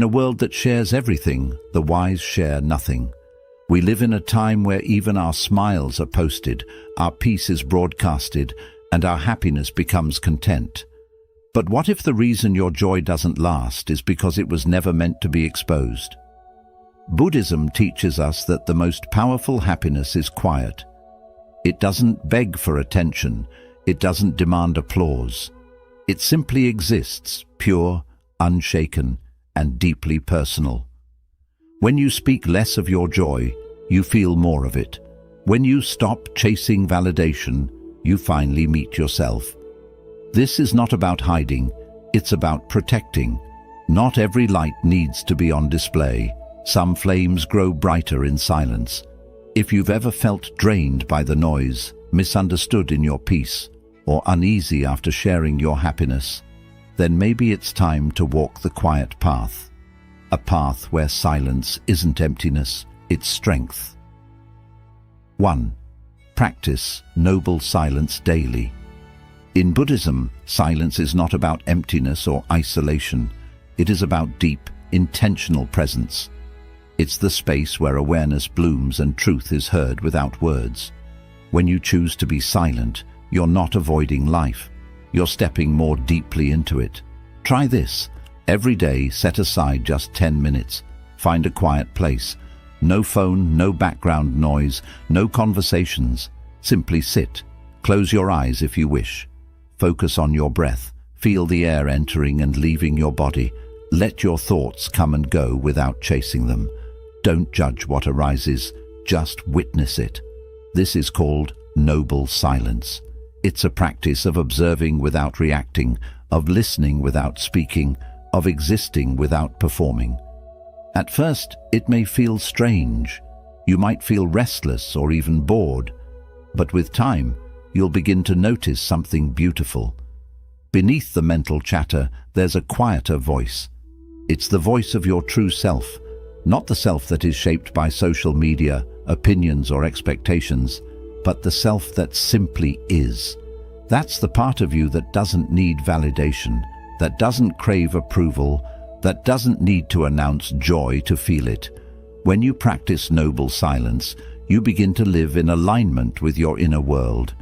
In a world that shares everything, the wise share nothing. We live in a time where even our smiles are posted, our peace is broadcasted, and our happiness becomes content. But what if the reason your joy doesn't last is because it was never meant to be exposed? Buddhism teaches us that the most powerful happiness is quiet. It doesn't beg for attention, it doesn't demand applause. It simply exists, pure, unshaken, and deeply personal. When you speak less of your joy, you feel more of it. When you stop chasing validation, you finally meet yourself. This is not about hiding, it's about protecting. Not every light needs to be on display. Some flames grow brighter in silence. If you've ever felt drained by the noise, misunderstood in your peace, or uneasy after sharing your happiness, then maybe it's time to walk the quiet path. A path where silence isn't emptiness, it's strength. 1. Practice noble silence daily. In Buddhism, silence is not about emptiness or isolation. It is about deep, intentional presence. It's the space where awareness blooms and truth is heard without words. When you choose to be silent, you're not avoiding life. You're stepping more deeply into it. Try this. Every day, set aside just 10 minutes. Find a quiet place. No phone, no background noise, no conversations. Simply sit. Close your eyes if you wish. Focus on your breath. Feel the air entering and leaving your body. Let your thoughts come and go without chasing them. Don't judge what arises, just witness it. This is called noble silence. It's a practice of observing without reacting, of listening without speaking, of existing without performing. At first, it may feel strange. You might feel restless or even bored. But with time, you'll begin to notice something beautiful. Beneath the mental chatter, there's a quieter voice. It's the voice of your true self, not the self that is shaped by social media, opinions, or expectations, but the self that simply is. That's the part of you that doesn't need validation, that doesn't crave approval, that doesn't need to announce joy to feel it. When you practice noble silence, you begin to live in alignment with your inner world.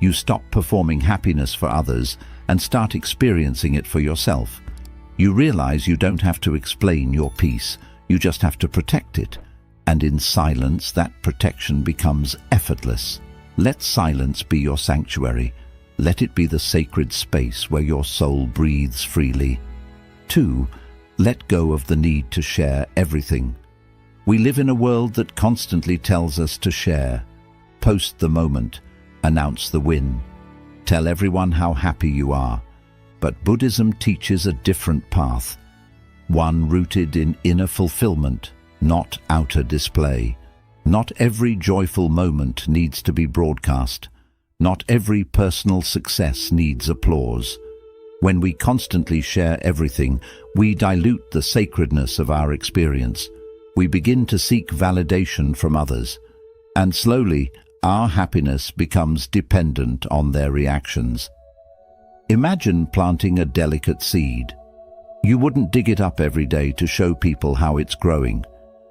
You stop performing happiness for others and start experiencing it for yourself. You realize you don't have to explain your peace, you just have to protect it. And in silence, that protection becomes effortless. Let silence be your sanctuary. Let it be the sacred space where your soul breathes freely. 2. Let go of the need to share everything. We live in a world that constantly tells us to share. Post the moment. Announce the win. Tell everyone how happy you are. But Buddhism teaches a different path. One rooted in inner fulfillment, not outer display. Not every joyful moment needs to be broadcast. Not every personal success needs applause. When we constantly share everything, we dilute the sacredness of our experience. We begin to seek validation from others, and slowly our happiness becomes dependent on their reactions. Imagine planting a delicate seed. You wouldn't dig it up every day to show people how it's growing.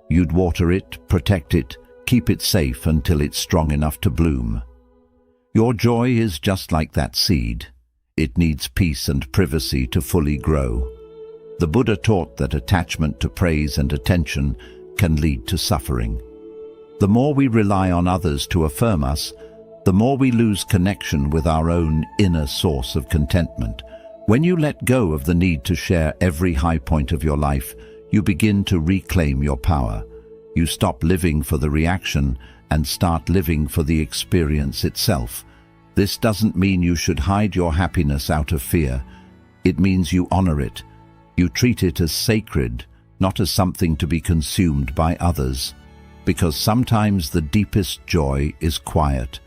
You'd water it, protect it, keep it safe until it's strong enough to bloom. Your joy is just like that seed. It needs peace and privacy to fully grow. The Buddha taught that attachment to praise and attention can lead to suffering. The more we rely on others to affirm us, the more we lose connection with our own inner source of contentment. When you let go of the need to share every high point of your life, you begin to reclaim your power. You stop living for the reaction and start living for the experience itself. This doesn't mean you should hide your happiness out of fear. It means you honor it. You treat it as sacred, not as something to be consumed by others. Because sometimes the deepest joy is quiet.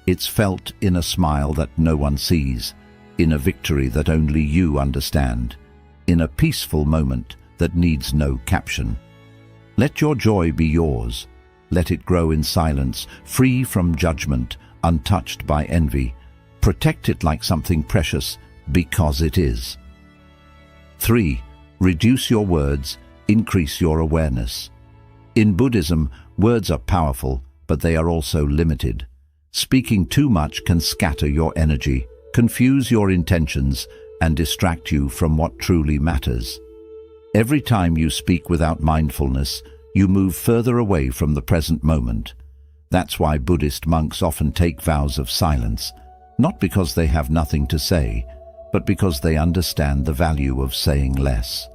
It's felt in a smile that no one sees, in a victory that only you understand, in a peaceful moment that needs no caption. Let your joy be yours. Let it grow in silence, free from judgment, untouched by envy. Protect it like something precious, because it is. 3. Reduce your words, increase your awareness. In Buddhism, words are powerful, but they are also limited. Speaking too much can scatter your energy, confuse your intentions, and distract you from what truly matters. Every time you speak without mindfulness, you move further away from the present moment. That's why Buddhist monks often take vows of silence, not because they have nothing to say, but because they understand the value of saying less.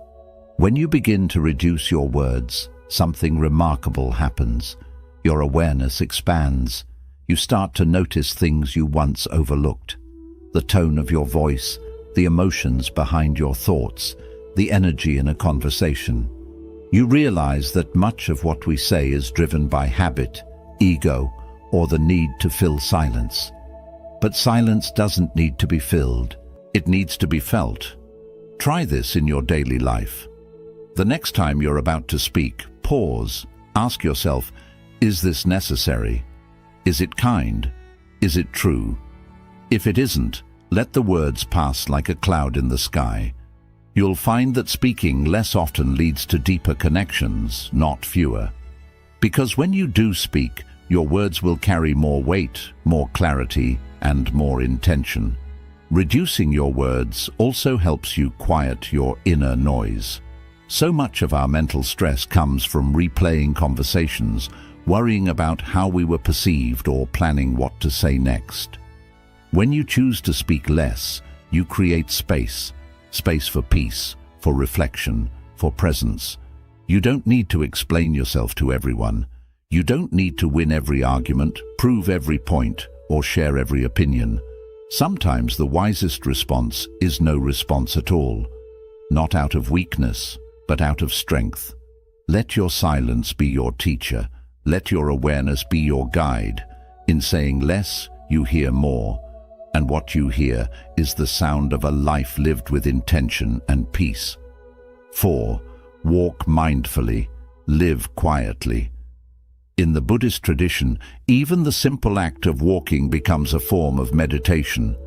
When you begin to reduce your words, something remarkable happens. Your awareness expands. You start to notice things you once overlooked. The tone of your voice, the emotions behind your thoughts, the energy in a conversation. You realize that much of what we say is driven by habit, ego, or the need to fill silence. But silence doesn't need to be filled. It needs to be felt. Try this in your daily life. The next time you're about to speak, pause. Ask yourself, is this necessary? Is it kind? Is it true? If it isn't, let the words pass like a cloud in the sky. You'll find that speaking less often leads to deeper connections, not fewer. Because when you do speak, your words will carry more weight, more clarity, and more intention. Reducing your words also helps you quiet your inner noise. So much of our mental stress comes from replaying conversations, worrying about how we were perceived or planning what to say next. When you choose to speak less, you create space for peace, for reflection, for presence. You don't need to explain yourself to everyone. You don't need to win every argument, prove every point, or share every opinion. Sometimes the wisest response is no response at all. Not out of weakness, but out of strength. Let your silence be your teacher. Let your awareness be your guide. In saying less, you hear more. And what you hear is the sound of a life lived with intention and peace. 4. Walk mindfully. Live quietly. In the Buddhist tradition, even the simple act of walking becomes a form of meditation.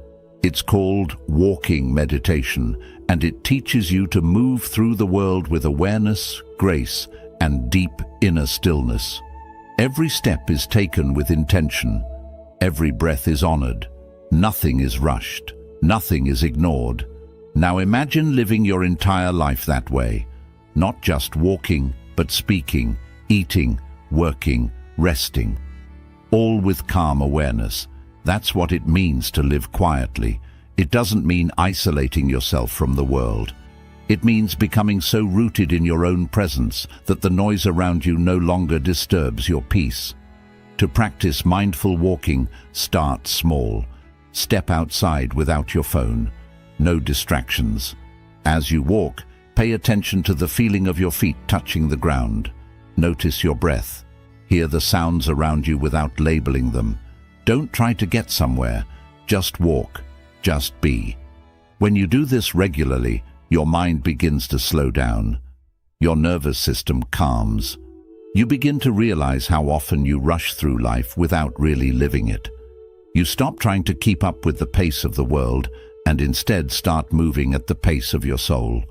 It's called walking meditation, and it teaches you to move through the world with awareness, grace, and deep inner stillness. Every step is taken with intention. Every breath is honored. Nothing is rushed. Nothing is ignored. Now imagine living your entire life that way. Not just walking, but speaking, eating, working, resting. All with calm awareness. That's what it means to live quietly. It doesn't mean isolating yourself from the world. It means becoming so rooted in your own presence that the noise around you no longer disturbs your peace. To practice mindful walking, start small. Step outside without your phone. No distractions. As you walk, pay attention to the feeling of your feet touching the ground. Notice your breath. Hear the sounds around you without labeling them. Don't try to get somewhere. Just walk. Just be. When you do this regularly, your mind begins to slow down. Your nervous system calms. You begin to realize how often you rush through life without really living it. You stop trying to keep up with the pace of the world and instead start moving at the pace of your soul.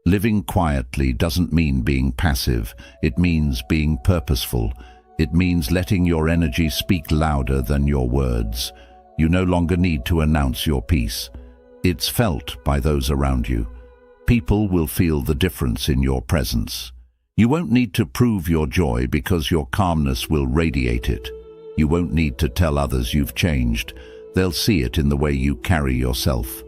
Living quietly doesn't mean being passive. It means being purposeful. It means letting your energy speak louder than your words. You no longer need to announce your peace. It's felt by those around you. People will feel the difference in your presence. You won't need to prove your joy because your calmness will radiate it. You won't need to tell others you've changed. They'll see it in the way you carry yourself.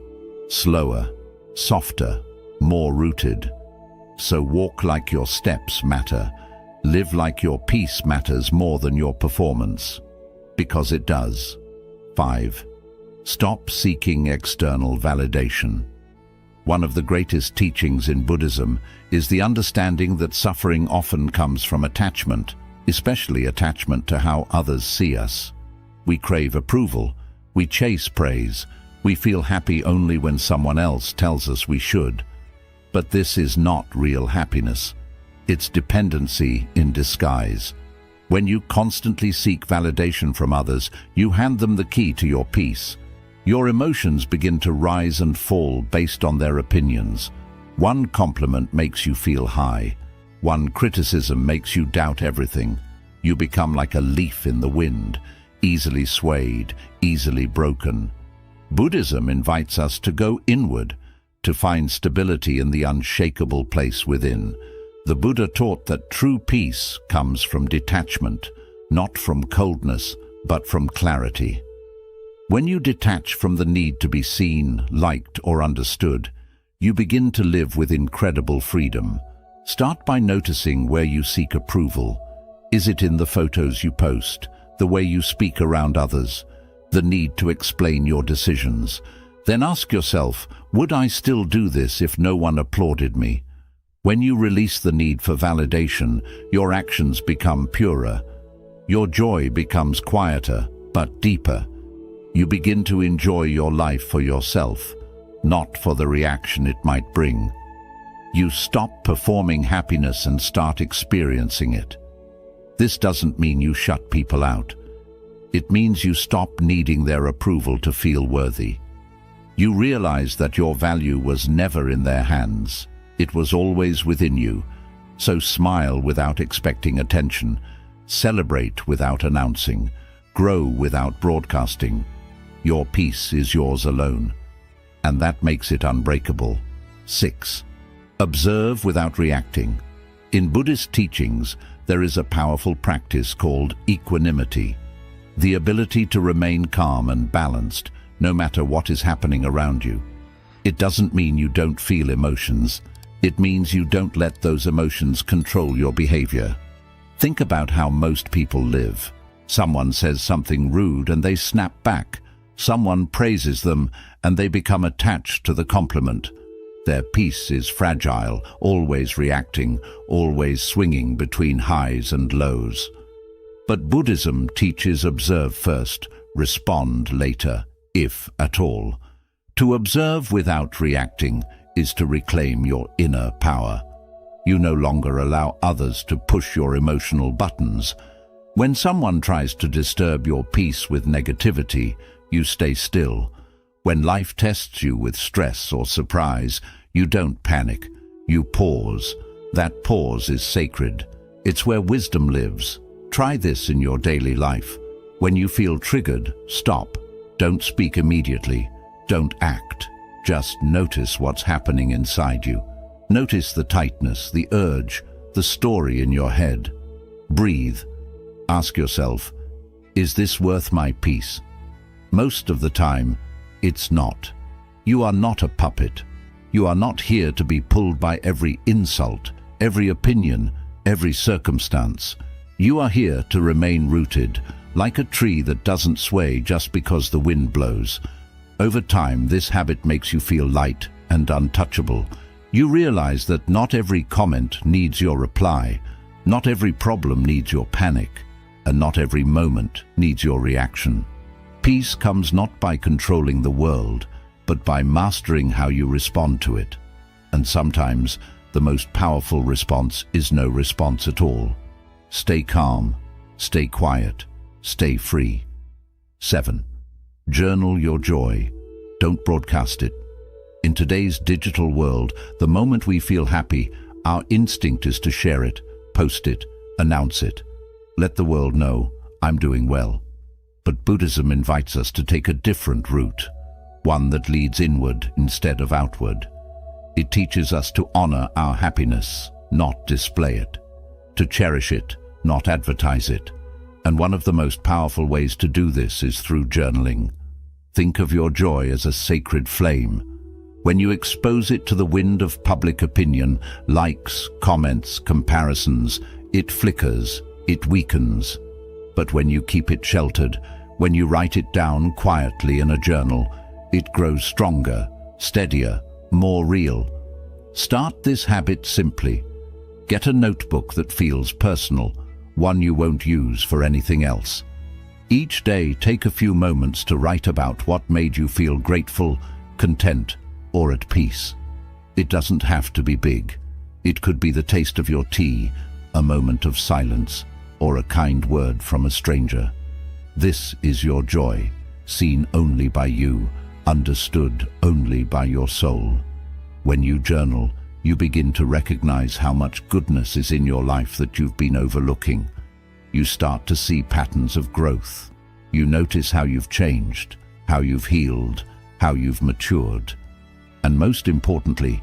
Slower, softer, more rooted. So walk like your steps matter. Live like your peace matters more than your performance. Because it does. 5. Stop seeking external validation. One of the greatest teachings in Buddhism is the understanding that suffering often comes from attachment, especially attachment to how others see us. We crave approval. We chase praise. We feel happy only when someone else tells us we should. But this is not real happiness. It's dependency in disguise. When you constantly seek validation from others, you hand them the key to your peace. Your emotions begin to rise and fall based on their opinions. One compliment makes you feel high. One criticism makes you doubt everything. You become like a leaf in the wind, easily swayed, easily broken. Buddhism invites us to go inward, to find stability in the unshakable place within. The Buddha taught that true peace comes from detachment, not from coldness, but from clarity. When you detach from the need to be seen, liked, or understood, you begin to live with incredible freedom. Start by noticing where you seek approval. Is it in the photos you post, the way you speak around others, the need to explain your decisions? Then ask yourself, would I still do this if no one applauded me? When you release the need for validation, your actions become purer. Your joy becomes quieter, but deeper. You begin to enjoy your life for yourself, not for the reaction it might bring. You stop performing happiness and start experiencing it. This doesn't mean you shut people out. It means you stop needing their approval to feel worthy. You realize that your value was never in their hands. It was always within you. So smile without expecting attention. Celebrate without announcing. Grow without broadcasting. Your peace is yours alone, and that makes it unbreakable. 6. Observe without reacting. In Buddhist teachings, there is a powerful practice called equanimity, the ability to remain calm and balanced no matter what is happening around you. It doesn't mean you don't feel emotions. It means you don't let those emotions control your behavior. Think about how most people live. Someone says something rude and they snap back. Someone praises them and they become attached to the compliment. Their peace is fragile, always reacting, always swinging between highs and lows. But Buddhism teaches observe first, respond later, if at all. To observe without reacting is to reclaim your inner power. You no longer allow others to push your emotional buttons. When someone tries to disturb your peace with negativity, you stay still. When life tests you with stress or surprise, you don't panic. You pause. That pause is sacred. It's where wisdom lives. Try this in your daily life. When you feel triggered, stop. Don't speak immediately. Don't act. Just notice what's happening inside you. Notice the tightness, the urge, the story in your head. Breathe. Ask yourself, is this worth my peace? Most of the time, it's not. You are not a puppet. You are not here to be pulled by every insult, every opinion, every circumstance. You are here to remain rooted, like a tree that doesn't sway just because the wind blows. Over time, this habit makes you feel light and untouchable. You realize that not every comment needs your reply, not every problem needs your panic, and not every moment needs your reaction. Peace comes not by controlling the world, but by mastering how you respond to it. And sometimes, the most powerful response is no response at all. Stay calm, stay quiet, stay free. 7. Journal your joy. Don't broadcast it. In today's digital world, the moment we feel happy, our instinct is to share it, post it, announce it. Let the world know, I'm doing well. But Buddhism invites us to take a different route, one that leads inward instead of outward. It teaches us to honor our happiness, not display it, to cherish it, not advertise it. And one of the most powerful ways to do this is through journaling. Think of your joy as a sacred flame. When you expose it to the wind of public opinion, likes, comments, comparisons, it flickers, it weakens. But when you keep it sheltered, when you write it down quietly in a journal, it grows stronger, steadier, more real. Start this habit simply. Get a notebook that feels personal, one you won't use for anything else. Each day, take a few moments to write about what made you feel grateful, content, or at peace. It doesn't have to be big. It could be the taste of your tea, a moment of silence, or a kind word from a stranger. This is your joy, seen only by you, understood only by your soul. When you journal, you begin to recognize how much goodness is in your life that you've been overlooking. You start to see patterns of growth. You notice how you've changed, how you've healed, how you've matured. And most importantly,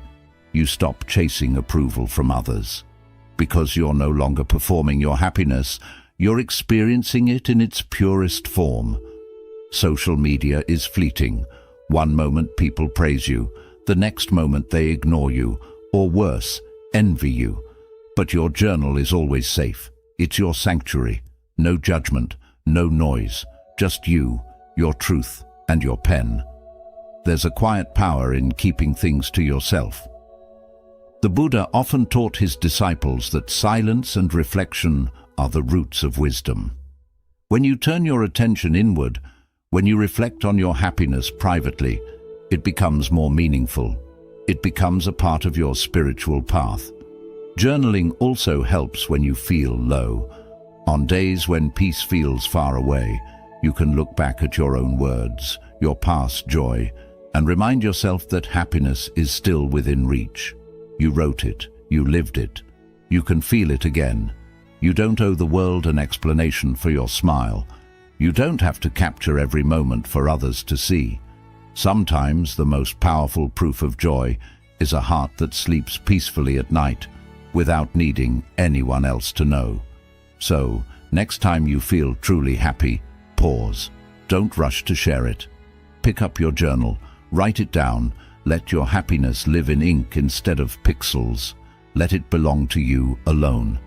you stop chasing approval from others. Because you're no longer performing your happiness, you're experiencing it in its purest form. Social media is fleeting. One moment people praise you, the next moment they ignore you, or worse, envy you. But your journal is always safe. It's your sanctuary. No judgment, no noise, just you, your truth, and your pen. There's a quiet power in keeping things to yourself. The Buddha often taught his disciples that silence and reflection are the roots of wisdom. When you turn your attention inward, when you reflect on your happiness privately, it becomes more meaningful. It becomes a part of your spiritual path. Journaling also helps when you feel low. On days when peace feels far away, you can look back at your own words, your past joy, and remind yourself that happiness is still within reach. You wrote it, you lived it, you can feel it again. You don't owe the world an explanation for your smile. You don't have to capture every moment for others to see. Sometimes the most powerful proof of joy is a heart that sleeps peacefully at night without needing anyone else to know. So, next time you feel truly happy, pause. Don't rush to share it. Pick up your journal, write it down, let your happiness live in ink instead of pixels. Let it belong to you alone,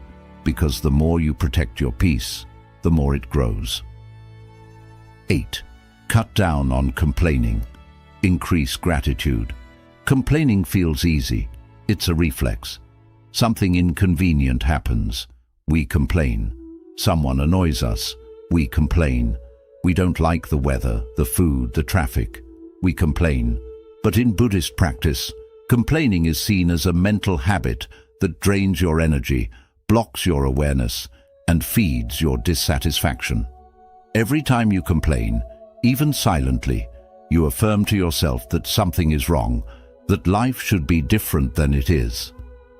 because the more you protect your peace, the more it grows. 8. Cut down on complaining. Increase gratitude. Complaining feels easy. It's a reflex. Something inconvenient happens. We complain. Someone annoys us. We complain. We don't like the weather, the food, the traffic. We complain. But in Buddhist practice, complaining is seen as a mental habit that drains your energy, blocks your awareness, and feeds your dissatisfaction. Every time you complain, even silently, you affirm to yourself that something is wrong, that life should be different than it is.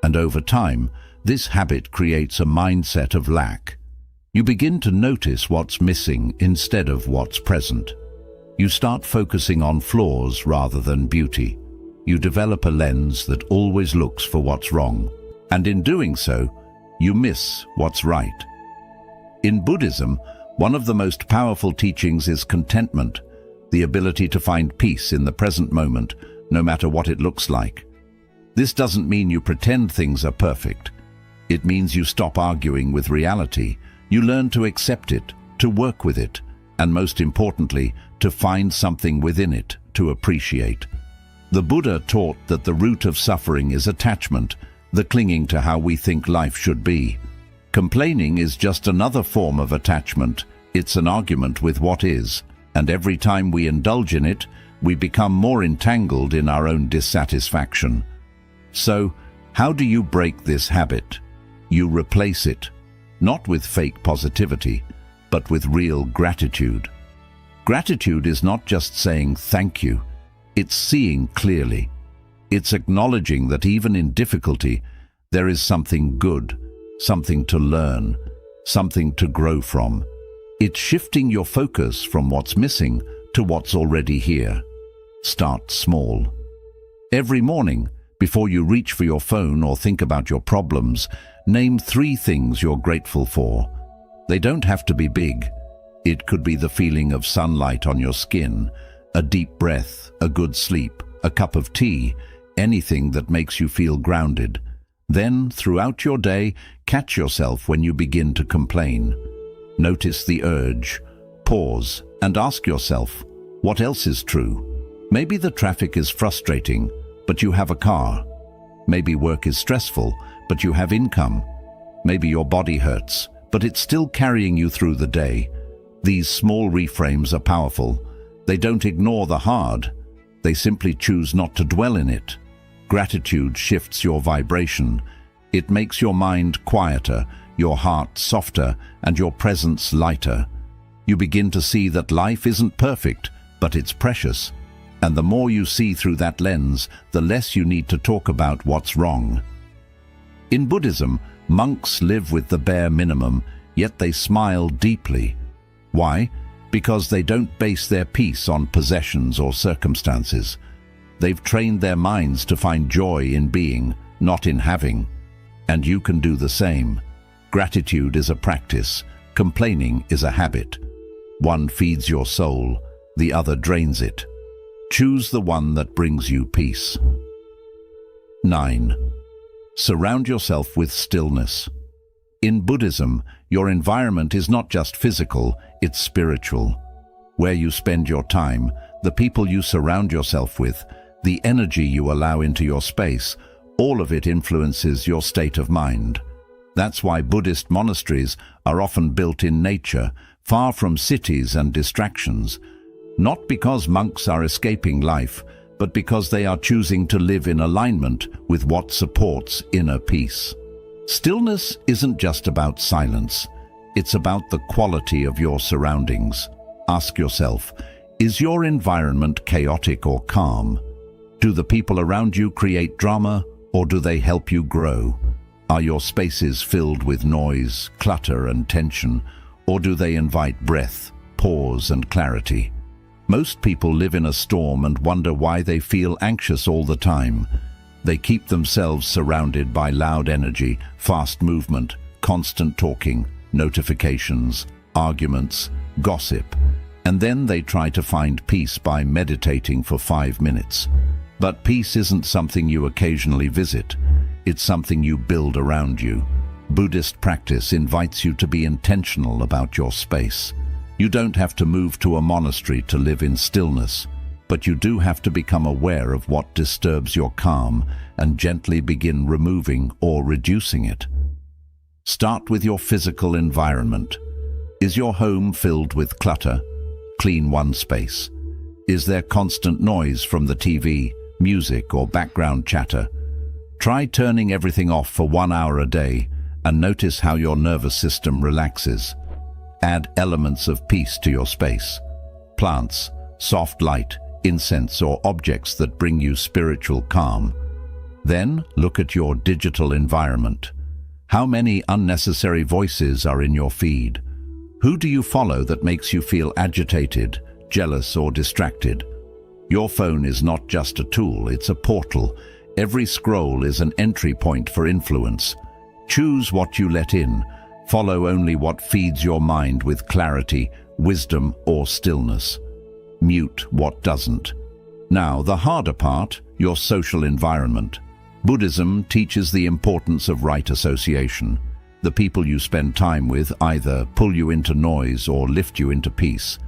And over time, this habit creates a mindset of lack. You begin to notice what's missing instead of what's present. You start focusing on flaws rather than beauty. You develop a lens that always looks for what's wrong, and in doing so, you miss what's right. In Buddhism, one of the most powerful teachings is contentment, the ability to find peace in the present moment, no matter what it looks like. This doesn't mean you pretend things are perfect. It means you stop arguing with reality. You learn to accept it, to work with it, and most importantly, to find something within it to appreciate. The Buddha taught that the root of suffering is attachment, the clinging to how we think life should be. Complaining is just another form of attachment. It's an argument with what is, and every time we indulge in it, we become more entangled in our own dissatisfaction. So, how do you break this habit? You replace it, not with fake positivity, but with real gratitude. Gratitude is not just saying thank you, it's seeing clearly. It's acknowledging that even in difficulty, there is something good, something to learn, something to grow from. It's shifting your focus from what's missing to what's already here. Start small. Every morning, before you reach for your phone or think about your problems, name 3 things you're grateful for. They don't have to be big. It could be the feeling of sunlight on your skin, a deep breath, a good sleep, a cup of tea, anything that makes you feel grounded. Then, throughout your day, catch yourself when you begin to complain. Notice the urge, pause, and ask yourself, what else is true? Maybe the traffic is frustrating, but you have a car. Maybe work is stressful, but you have income. Maybe your body hurts, but it's still carrying you through the day. These small reframes are powerful. They don't ignore the hard. They simply choose not to dwell in it. Gratitude shifts your vibration. It makes your mind quieter, your heart softer, and your presence lighter. You begin to see that life isn't perfect, but it's precious. And the more you see through that lens, the less you need to talk about what's wrong. In Buddhism, monks live with the bare minimum, yet they smile deeply. Why? Because they don't base their peace on possessions or circumstances. They've trained their minds to find joy in being, not in having. And you can do the same. Gratitude is a practice. Complaining is a habit. One feeds your soul, the other drains it. Choose the one that brings you peace. 9. Surround yourself with stillness. In Buddhism, your environment is not just physical, it's spiritual. Where you spend your time, the people you surround yourself with, the energy you allow into your space, all of it influences your state of mind. That's why Buddhist monasteries are often built in nature, far from cities and distractions. Not because monks are escaping life, but because they are choosing to live in alignment with what supports inner peace. Stillness isn't just about silence. It's about the quality of your surroundings. Ask yourself, is your environment chaotic or calm? Do the people around you create drama, or do they help you grow? Are your spaces filled with noise, clutter, and tension, or do they invite breath, pause, and clarity? Most people live in a storm and wonder why they feel anxious all the time. They keep themselves surrounded by loud energy, fast movement, constant talking, notifications, arguments, gossip, and then they try to find peace by meditating for 5 minutes. But peace isn't something you occasionally visit. It's something you build around you. Buddhist practice invites you to be intentional about your space. You don't have to move to a monastery to live in stillness, but you do have to become aware of what disturbs your calm and gently begin removing or reducing it. Start with your physical environment. Is your home filled with clutter? Clean one space. Is there constant noise from the TV, music, or background chatter? Try turning everything off for 1 hour a day and notice how your nervous system relaxes. Add elements of peace to your space. Plants, soft light, incense, or objects that bring you spiritual calm. Then look at your digital environment. How many unnecessary voices are in your feed? Who do you follow that makes you feel agitated, jealous, or distracted? Your phone is not just a tool, it's a portal. Every scroll is an entry point for influence. Choose what you let in. Follow only what feeds your mind with clarity, wisdom, or stillness. Mute what doesn't. Now, the harder part, your social environment. Buddhism teaches the importance of right association. The people you spend time with either pull you into noise or lift you into peace.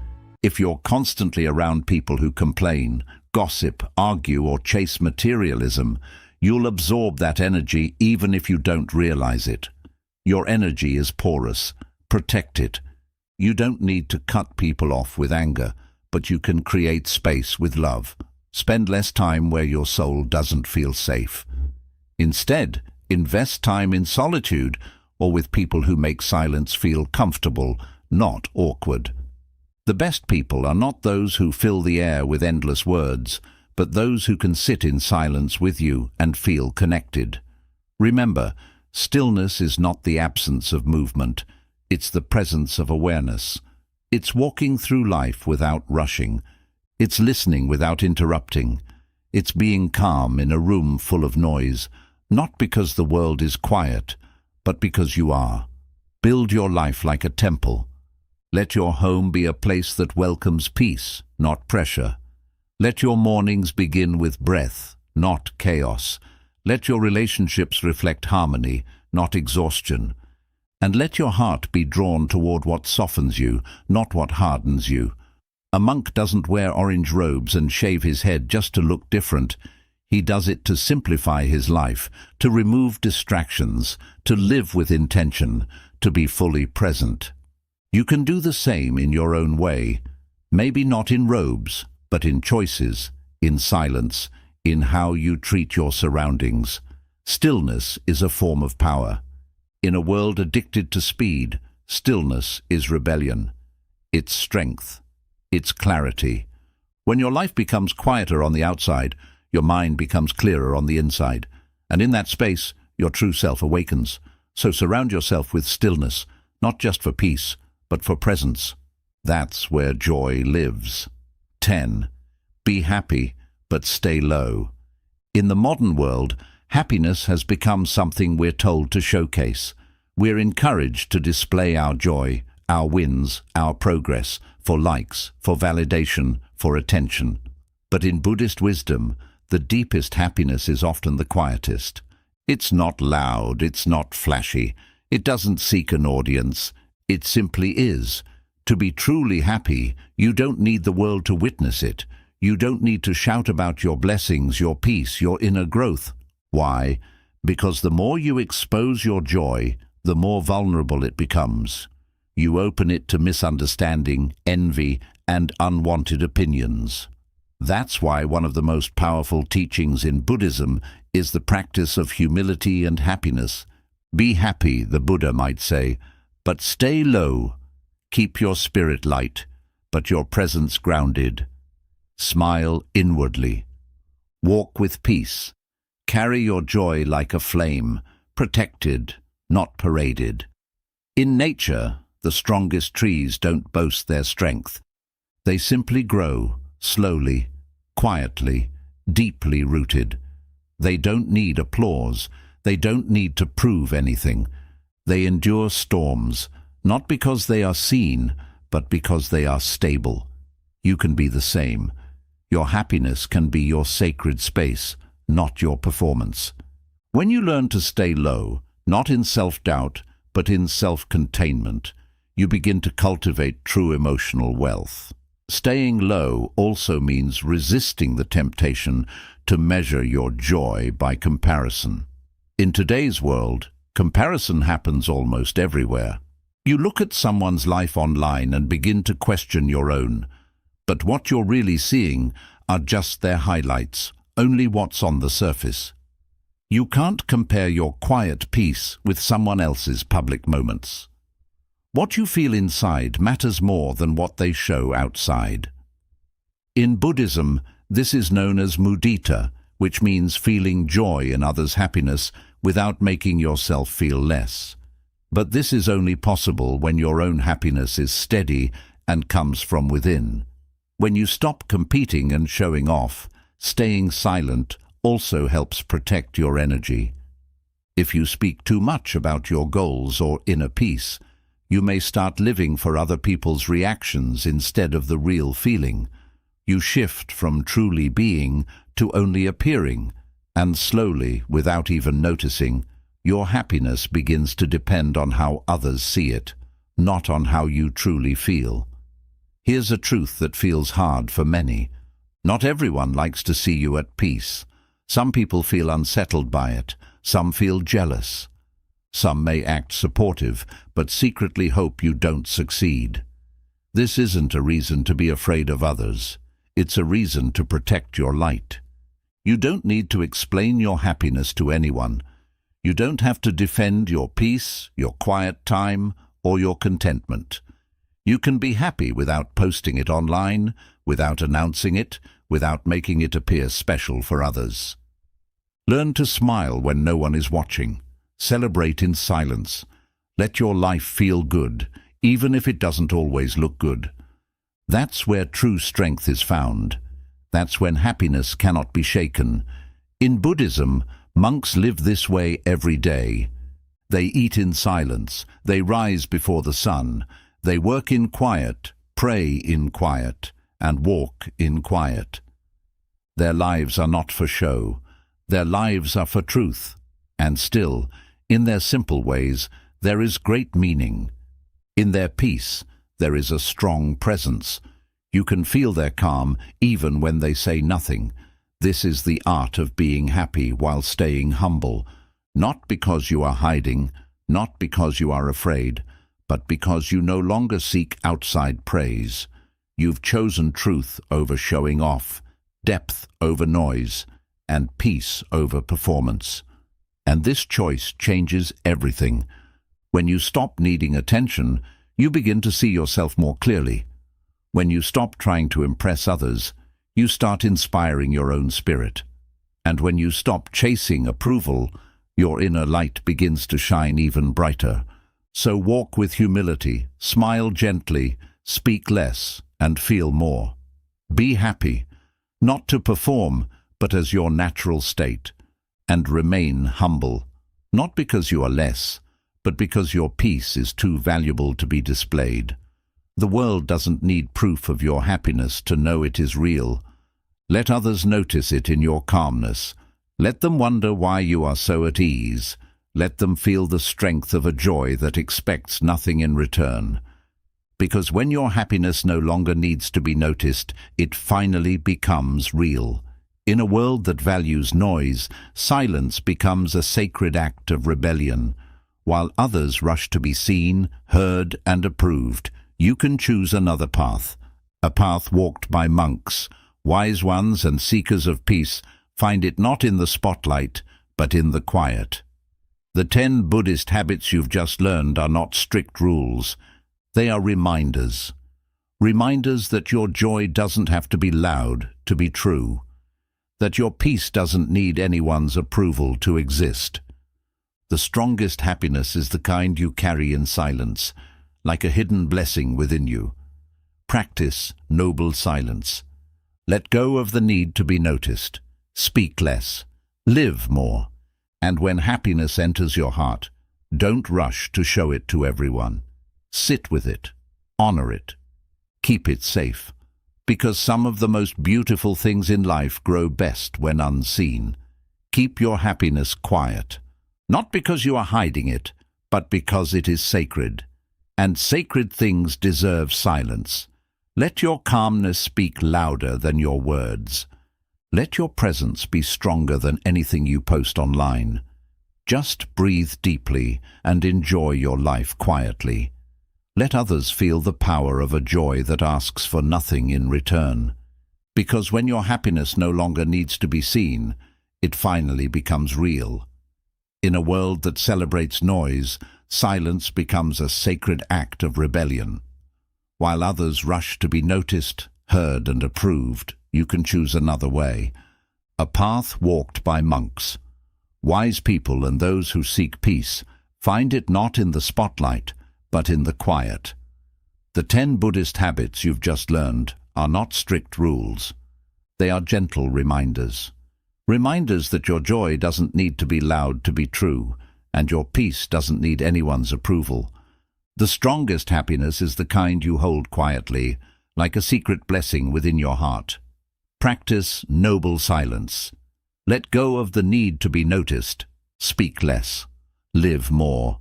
If you're constantly around people who complain, gossip, argue, or chase materialism, you'll absorb that energy even if you don't realize it. Your energy is porous. Protect it. You don't need to cut people off with anger, but you can create space with love. Spend less time where your soul doesn't feel safe. Instead, invest time in solitude or with people who make silence feel comfortable, not awkward. The best people are not those who fill the air with endless words, but those who can sit in silence with you and feel connected. Remember, stillness is not the absence of movement, it's the presence of awareness. It's walking through life without rushing. It's listening without interrupting. It's being calm in a room full of noise, not because the world is quiet, but because you are. Build your life like a temple. Let your home be a place that welcomes peace, not pressure. Let your mornings begin with breath, not chaos. Let your relationships reflect harmony, not exhaustion. And let your heart be drawn toward what softens you, not what hardens you. A monk doesn't wear orange robes and shave his head just to look different. He does it to simplify his life, to remove distractions, to live with intention, to be fully present. You can do the same in your own way, maybe not in robes, but in choices, in silence, in how you treat your surroundings. Stillness is a form of power. In a world addicted to speed, stillness is rebellion. It's strength. It's clarity. When your life becomes quieter on the outside, your mind becomes clearer on the inside. And in that space, your true self awakens. So surround yourself with stillness, not just for peace, but for presence. That's where joy lives. 10. Be happy, but stay low. In the modern world, happiness has become something we're told to showcase. We're encouraged to display our joy, our wins, our progress, for likes, for validation, for attention. But in Buddhist wisdom, the deepest happiness is often the quietest. It's not loud, it's not flashy, it doesn't seek an audience, it simply is. To be truly happy, you don't need the world to witness it. You don't need to shout about your blessings, your peace, your inner growth. Why? Because the more you expose your joy, the more vulnerable it becomes. You open it to misunderstanding, envy, and unwanted opinions. That's why one of the most powerful teachings in Buddhism is the practice of humility and happiness. Be happy, the Buddha might say, but stay low. Keep your spirit light, but your presence grounded. Smile inwardly. Walk with peace. Carry your joy like a flame, protected, not paraded. In nature, the strongest trees don't boast their strength. They simply grow, slowly, quietly, deeply rooted. They don't need applause. They don't need to prove anything. They endure storms, not because they are seen, but because they are stable. You can be the same. Your happiness can be your sacred space, not your performance. When you learn to stay low, not in self-doubt, but in self-containment, you begin to cultivate true emotional wealth. Staying low also means resisting the temptation to measure your joy by comparison. In today's world, comparison happens almost everywhere. You look at someone's life online and begin to question your own. But what you're really seeing are just their highlights, only what's on the surface. You can't compare your quiet peace with someone else's public moments. What you feel inside matters more than what they show outside. In Buddhism, this is known as mudita, which means feeling joy in others' happiness without making yourself feel less. But this is only possible when your own happiness is steady and comes from within. When you stop competing and showing off, staying silent also helps protect your energy. If you speak too much about your goals or inner peace, you may start living for other people's reactions instead of the real feeling. You shift from truly being to only appearing, and slowly, without even noticing, your happiness begins to depend on how others see it, not on how you truly feel. Here's a truth that feels hard for many. Not everyone likes to see you at peace. Some people feel unsettled by it. Some feel jealous. Some may act supportive, but secretly hope you don't succeed. This isn't a reason to be afraid of others. It's a reason to protect your light. You don't need to explain your happiness to anyone. You don't have to defend your peace, your quiet time, or your contentment. You can be happy without posting it online, without announcing it, without making it appear special for others. Learn to smile when no one is watching. Celebrate in silence. Let your life feel good, even if it doesn't always look good. That's where true strength is found. That's when happiness cannot be shaken. In Buddhism, monks live this way every day. They eat in silence. They rise before the sun. They work in quiet, pray in quiet, and walk in quiet. Their lives are not for show. Their lives are for truth. And still, in their simple ways, there is great meaning. In their peace, there is a strong presence. You can feel their calm even when they say nothing. This is the art of being happy while staying humble, not because you are hiding, not because you are afraid, but because you no longer seek outside praise. You've chosen truth over showing off, depth over noise, and peace over performance. And this choice changes everything. When you stop needing attention, you begin to see yourself more clearly. When you stop trying to impress others, you start inspiring your own spirit. And when you stop chasing approval, your inner light begins to shine even brighter. So walk with humility, smile gently, speak less, and feel more. Be happy, not to perform, but as your natural state. And remain humble, not because you are less, but because your peace is too valuable to be displayed. The world doesn't need proof of your happiness to know it is real. Let others notice it in your calmness. Let them wonder why you are so at ease. Let them feel the strength of a joy that expects nothing in return. Because when your happiness no longer needs to be noticed, it finally becomes real. In a world that values noise, silence becomes a sacred act of rebellion. While others rush to be seen, heard, and approved, you can choose another path. A path walked by monks. Wise ones and seekers of peace find it not in the spotlight, but in the quiet. The 10 Buddhist habits you've just learned are not strict rules. They are reminders. Reminders that your joy doesn't have to be loud to be true. That your peace doesn't need anyone's approval to exist. The strongest happiness is the kind you carry in silence, like a hidden blessing within you. Practice noble silence. Let go of the need to be noticed. Speak less. Live more. And when happiness enters your heart, don't rush to show it to everyone. Sit with it. Honor it. Keep it safe. Because some of the most beautiful things in life grow best when unseen. Keep your happiness quiet. Not because you are hiding it, but because it is sacred. And sacred things deserve silence. Let your calmness speak louder than your words. Let your presence be stronger than anything you post online. Just breathe deeply and enjoy your life quietly. Let others feel the power of a joy that asks for nothing in return. Because when your happiness no longer needs to be seen, it finally becomes real. In a world that celebrates noise, silence becomes a sacred act of rebellion. While others rush to be noticed, heard, and approved, you can choose another way. A path walked by monks. Wise people and those who seek peace find it not in the spotlight, but in the quiet. The 10 Buddhist habits you've just learned are not strict rules. They are gentle reminders. Reminders that your joy doesn't need to be loud to be true, and your peace doesn't need anyone's approval. The strongest happiness is the kind you hold quietly, like a secret blessing within your heart. Practice noble silence. Let go of the need to be noticed. Speak less. Live more.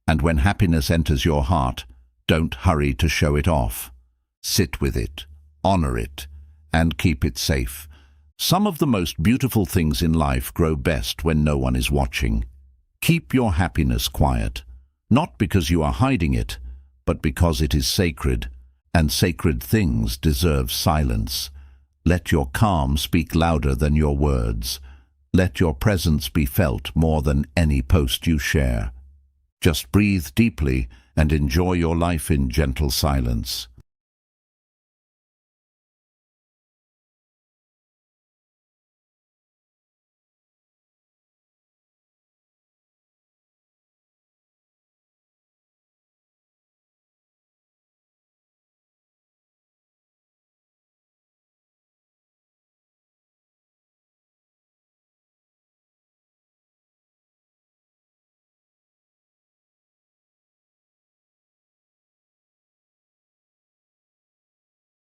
And when happiness enters your heart, don't hurry to show it off. Sit with it, honor it, and keep it safe. Some of the most beautiful things in life grow best when no one is watching. Keep your happiness quiet, not because you are hiding it, but because it is sacred, and sacred things deserve silence. Let your calm speak louder than your words. Let your presence be felt more than any post you share. Just breathe deeply and enjoy your life in gentle silence.